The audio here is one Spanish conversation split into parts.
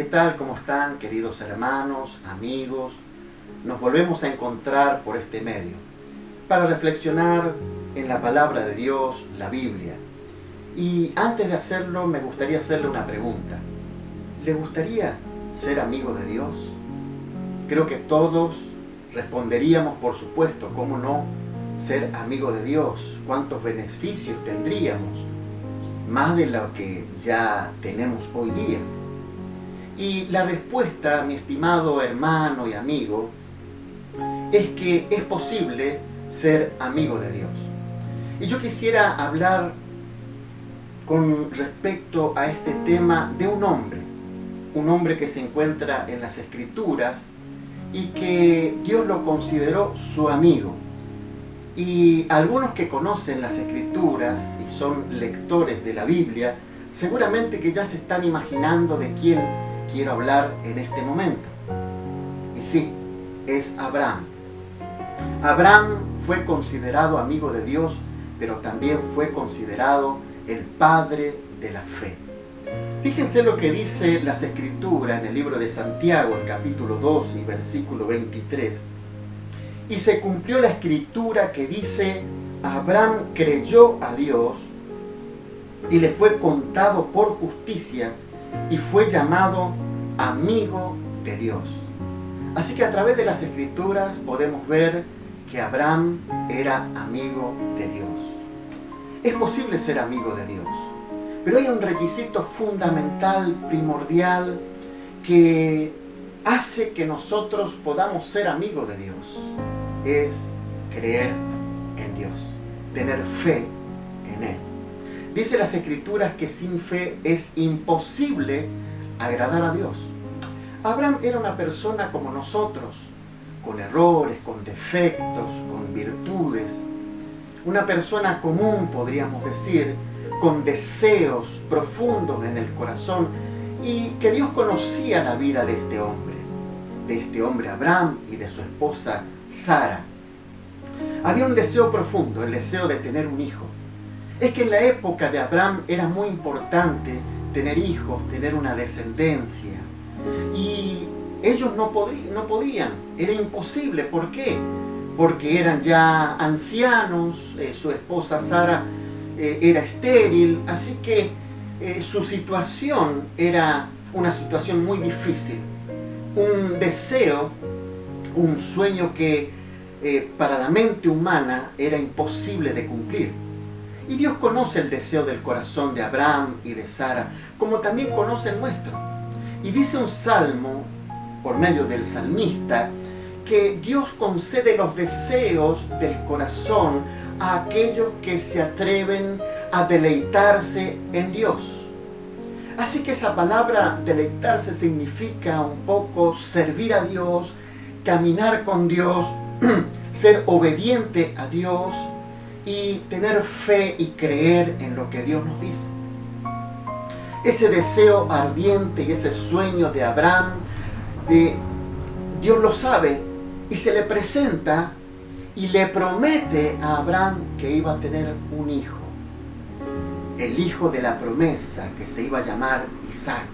tal? ¿Cómo están, queridos hermanos, amigos? Nos volvemos a encontrar por este medio para reflexionar en la palabra de Dios, la Biblia. Y antes de hacerlo, me gustaría hacerle una pregunta. ¿Le gustaría ser amigo de Dios? Creo que todos responderíamos, por supuesto, ¿cómo no? Ser amigo de Dios. ¿Cuántos beneficios tendríamos? Más de lo que ya tenemos hoy día. Y la respuesta, mi estimado hermano y amigo, es que es posible ser amigo de Dios. Y yo quisiera hablar con respecto a este tema de un hombre que se encuentra en las Escrituras y que Dios lo consideró su amigo. Y algunos que conocen las Escrituras y son lectores de la Biblia, seguramente que ya se están imaginando de quién quiero hablar en este momento. Y sí, es Abraham. Abraham fue considerado amigo de Dios, pero también fue considerado el padre de la fe. Fíjense lo que dice las Escrituras en el libro de Santiago, el capítulo 2 y versículo 23. Y se cumplió la Escritura que dice: Abraham creyó a Dios y le fue contado por justicia y fue llamado amigo de Dios. Así que a través de las Escrituras podemos ver que Abraham era amigo de Dios. Es posible ser amigo de Dios, pero hay un requisito fundamental, primordial, que hace que nosotros podamos ser amigos de Dios. Es creer en Dios, tener fe en Él. Dice las Escrituras que sin fe es imposible agradar a Dios. Abraham era una persona como nosotros, con errores, con defectos, con virtudes. Una persona común, podríamos decir, con deseos profundos en el corazón, y que Dios conocía la vida de este hombre Abraham y de su esposa Sara. Había un deseo profundo, el deseo de tener un hijo. Es que en la época de Abraham era muy importante tener hijos, tener una descendencia. Y ellos no podían, era imposible. ¿Por qué? Porque eran ya ancianos, su esposa Sara era estéril, así que su situación era una situación muy difícil. Un deseo, un sueño que para la mente humana era imposible de cumplir. Y Dios conoce el deseo del corazón de Abraham y de Sara, como también conoce el nuestro. Y dice un salmo, por medio del salmista, que Dios concede los deseos del corazón a aquellos que se atreven a deleitarse en Dios. Así que esa palabra deleitarse significa un poco servir a Dios, caminar con Dios, ser obediente a Dios y tener fe y creer en lo que Dios nos dice. Ese deseo ardiente y ese sueño de Abraham, Dios lo sabe y se le presenta y le promete a Abraham que iba a tener un hijo. El hijo de la promesa que se iba a llamar Isaac.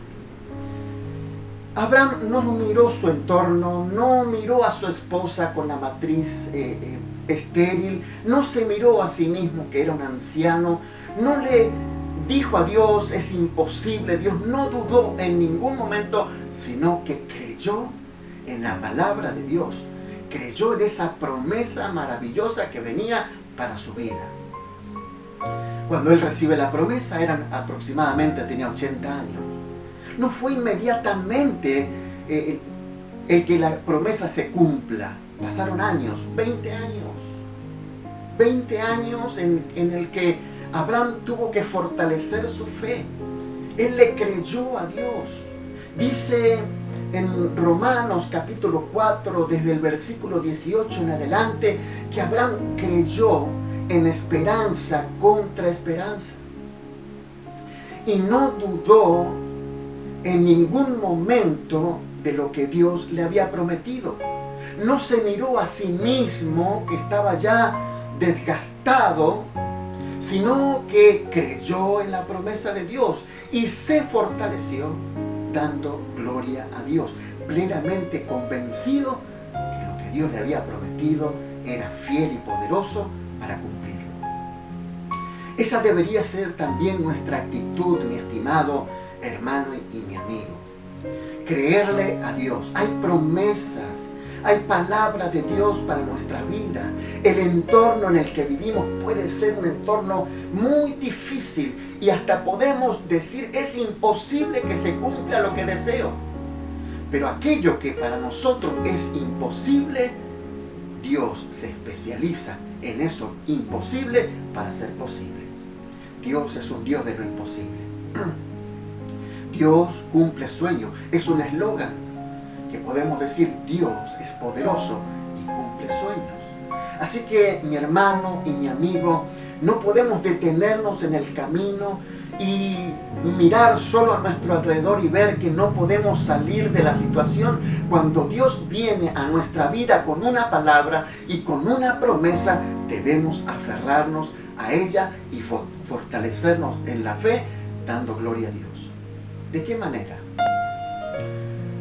Abraham no miró su entorno, no miró a su esposa con la matriz estéril, no se miró a sí mismo que era un anciano, no le dijo a Dios es imposible. Dios no dudó en ningún momento, sino que creyó en la palabra de Dios, creyó en esa promesa maravillosa que venía para su vida. Cuando él recibe la promesa, tenía 80 años. No fue inmediatamente el que la promesa se cumpla. Pasaron años, 20 años. 20 años en el que Abraham tuvo que fortalecer su fe. Él le creyó a Dios. Dice en Romanos capítulo 4, desde el versículo 18 en adelante, que Abraham creyó en esperanza contra esperanza. Y no dudó en ningún momento de lo que Dios le había prometido. No se miró a sí mismo, que estaba ya desgastado, sino que creyó en la promesa de Dios y se fortaleció dando gloria a Dios, plenamente convencido que lo que Dios le había prometido era fiel y poderoso para cumplirlo. Esa debería ser también nuestra actitud, mi estimado hermano y mi amigo. Creerle a Dios. Hay promesas, hay palabras de Dios para nuestra vida. El entorno en el que vivimos puede ser un entorno muy difícil y hasta podemos decir es imposible que se cumpla lo que deseo. Pero aquello que para nosotros es imposible, Dios se especializa en eso imposible para ser posible. Dios es un Dios de lo imposible. Dios cumple sueños. Es un eslogan que podemos decir: Dios es poderoso y cumple sueños. Así que, mi hermano y mi amigo, no podemos detenernos en el camino y mirar solo a nuestro alrededor y ver que no podemos salir de la situación. Cuando Dios viene a nuestra vida con una palabra y con una promesa, debemos aferrarnos a ella y fortalecernos en la fe, dando gloria a Dios. ¿De qué manera?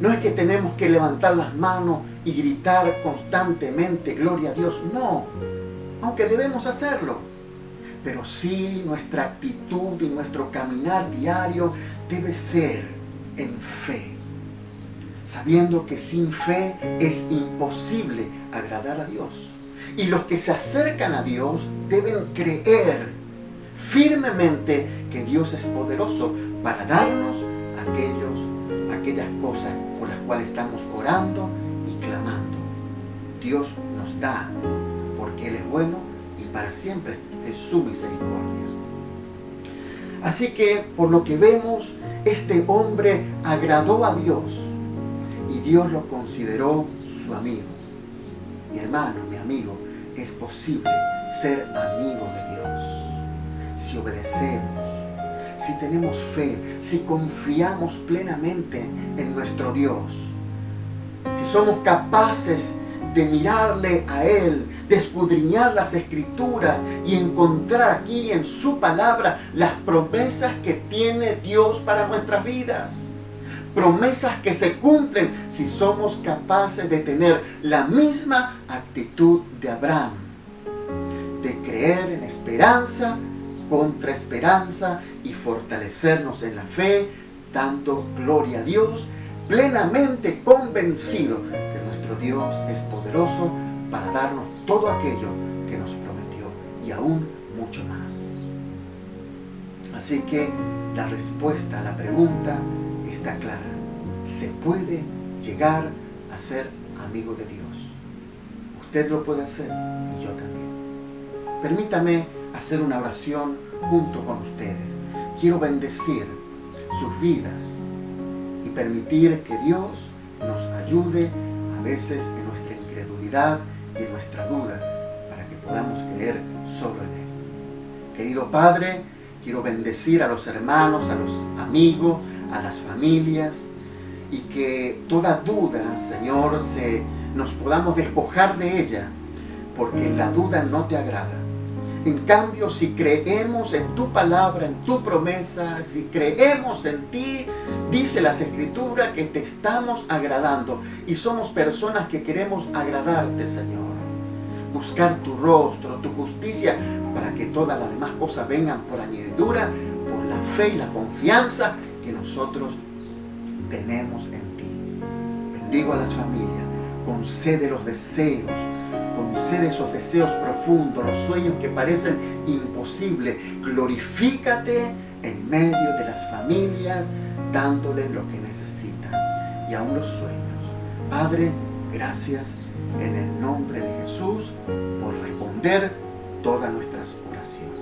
No es que tenemos que levantar las manos y gritar constantemente gloria a Dios, no, aunque debemos hacerlo. Pero sí, nuestra actitud y nuestro caminar diario debe ser en fe, sabiendo que sin fe es imposible agradar a Dios. Y los que se acercan a Dios deben creer firmemente que Dios es poderoso para darnos aquellas cosas por las cuales estamos orando y clamando. Dios nos da porque Él es bueno y para siempre es su misericordia. Así que, por lo que vemos, este hombre agradó a Dios y Dios lo consideró su amigo. Mi hermano, mi amigo, es posible ser amigo de Dios si obedecemos, si tenemos fe, si confiamos plenamente en nuestro Dios, si somos capaces de mirarle a Él, de escudriñar las Escrituras y encontrar aquí en su palabra las promesas que tiene Dios para nuestras vidas. Promesas que se cumplen si somos capaces de tener la misma actitud de Abraham, de creer en esperanza, contra esperanza y fortalecernos en la fe, dando gloria a Dios, plenamente convencido que nuestro Dios es poderoso para darnos todo aquello que nos prometió y aún mucho más. Así que la respuesta a la pregunta está clara. Se puede llegar a ser amigo de Dios. Usted lo puede hacer y yo también. Permítame hacer una oración junto con ustedes. Quiero bendecir sus vidas y permitir que Dios nos ayude a veces en nuestra incredulidad y en nuestra duda para que podamos creer solo en Él. Querido Padre, quiero bendecir a los hermanos, a los amigos, a las familias, y que toda duda, Señor, nos podamos despojar de ella, porque la duda no te agrada. En cambio, si creemos en tu palabra, en tu promesa, si creemos en ti, dice las Escrituras que te estamos agradando y somos personas que queremos agradarte, Señor. Buscar tu rostro, tu justicia, para que todas las demás cosas vengan por añadidura, por la fe y la confianza que nosotros tenemos en ti. Bendigo a las familias, concede los deseos, concede esos deseos profundos, los sueños que parecen imposibles. Glorifícate en medio de las familias, dándoles lo que necesitan y aún los sueños. Padre, gracias en el nombre de Jesús por responder todas nuestras oraciones.